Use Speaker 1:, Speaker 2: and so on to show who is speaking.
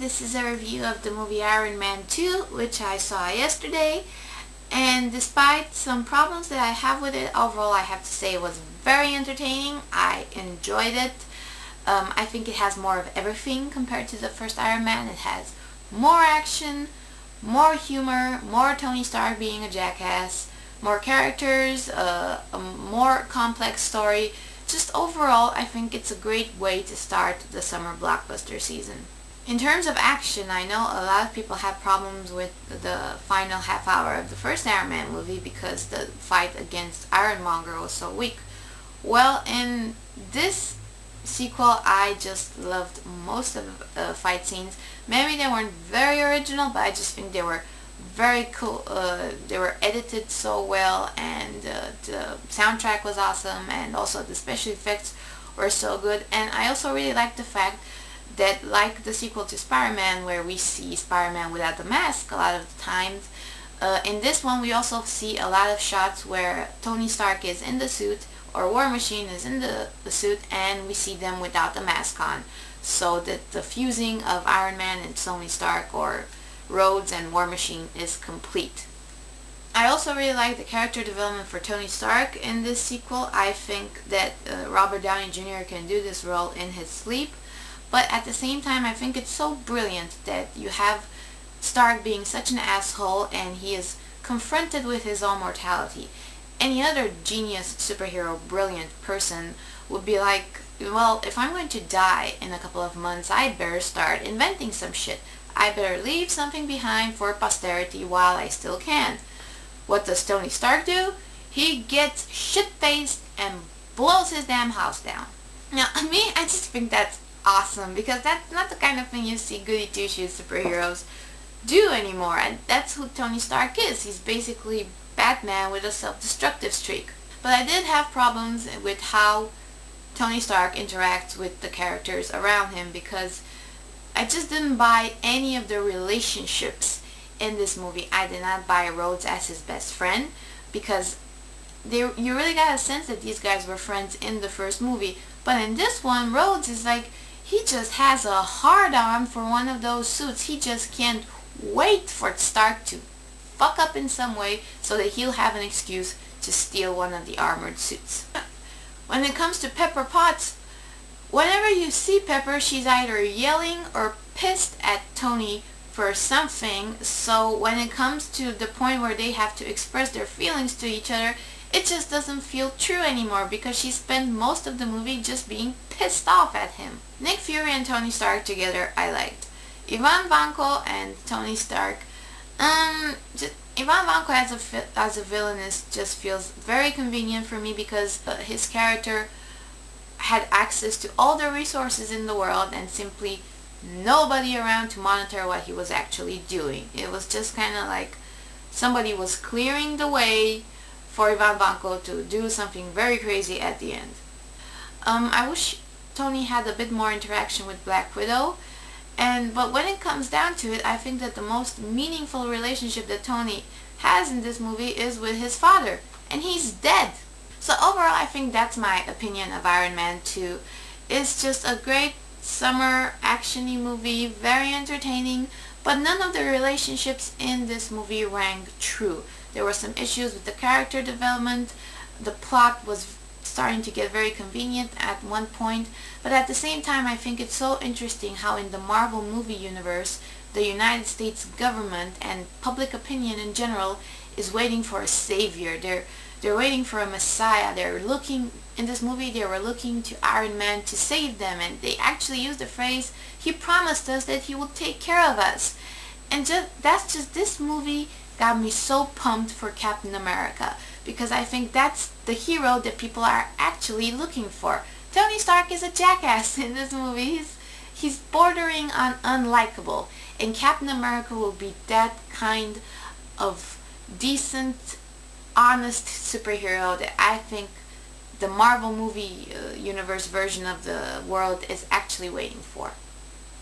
Speaker 1: This is a review of the movie Iron Man 2, which I saw yesterday. And despite some problems that I have with it, overall I have to say it was very entertaining. I enjoyed it. I think it has more of everything compared to the first Iron Man. It has more action, more humor, more Tony Stark being a jackass, more characters, a more complex story. Just overall, I think it's a great way to start the summer blockbuster season. In terms of action, I know a lot of people have problems with the final half hour of the first Iron Man movie because the fight against Ironmonger was so weak. Well, in this sequel, I just loved most of the fight scenes. Maybe they weren't very original, but I just think they were very cool. They were edited so well, and the soundtrack was awesome, and also the special effects were so good. And I also really liked the fact that, like the sequel to Spider-Man, where we see Spider-Man without the mask a lot of the times, in this one we also see a lot of shots where Tony Stark is in the suit or War Machine is in the suit, and we see them without the mask on, so that the fusing of Iron Man and Tony Stark, or Rhodes and War Machine, is complete. I also really like the character development for Tony Stark in this sequel. I think that Robert Downey Jr. can do this role in his sleep, but at the same time I think it's so brilliant that you have Stark being such an asshole and he is confronted with his own mortality. Any other genius, superhero, brilliant person would be like, well, if I'm going to die in a couple of months, I'd better start inventing some shit. I better leave something behind for posterity while I still can. What does Tony Stark do? He gets shit-faced and blows his damn house down. Now, me, I just think that's awesome, because that's not the kind of thing you see goody two-shoes superheroes do anymore, and that's who Tony Stark is. He's basically Batman with a self-destructive streak. But I did have problems with how Tony Stark interacts with the characters around him, because I just didn't buy any of the relationships in this movie. I did not buy Rhodes as his best friend, because you really got a sense that these guys were friends in the first movie. But in this one, Rhodes is like, he just has a hard on for one of those suits. He just can't wait for Stark to fuck up in some way so that he'll have an excuse to steal one of the armored suits. When it comes to Pepper Potts, whenever you see Pepper, she's either yelling or pissed at Tony for something, so when it comes to the point where they have to express their feelings to each other, it just doesn't feel true anymore, because she spent most of the movie just being pissed off at him. Nick Fury and Tony Stark together I liked. Ivan Vanko and Tony Stark, Ivan Vanko as a villainess just feels very convenient for me, because his character had access to all the resources in the world and simply nobody around to monitor what he was actually doing. It was just kind of like somebody was clearing the way for Ivan Vanko to do something very crazy at the end. I wish Tony had a bit more interaction with Black Widow, but when it comes down to it, I think that the most meaningful relationship that Tony has in this movie is with his father, and he's dead. So overall, I think that's my opinion of Iron Man 2. It's just a great summer action-y movie, very entertaining, but none of the relationships in this movie rang true. There were some issues with the character development. The plot was starting to get very convenient at one point, but at the same time I think it's so interesting how in the Marvel movie universe the United States government and public opinion in general is waiting for a savior. They're waiting for a messiah. In this movie they were looking to Iron Man to save them, and they actually used the phrase, he promised us that he would take care of us. And this movie got me so pumped for Captain America, because I think that's the hero that people are actually looking for. Tony Stark is a jackass in this movie. He's bordering on unlikable, and Captain America will be that kind of decent, honest superhero that I think the Marvel movie universe version of the world is actually waiting for.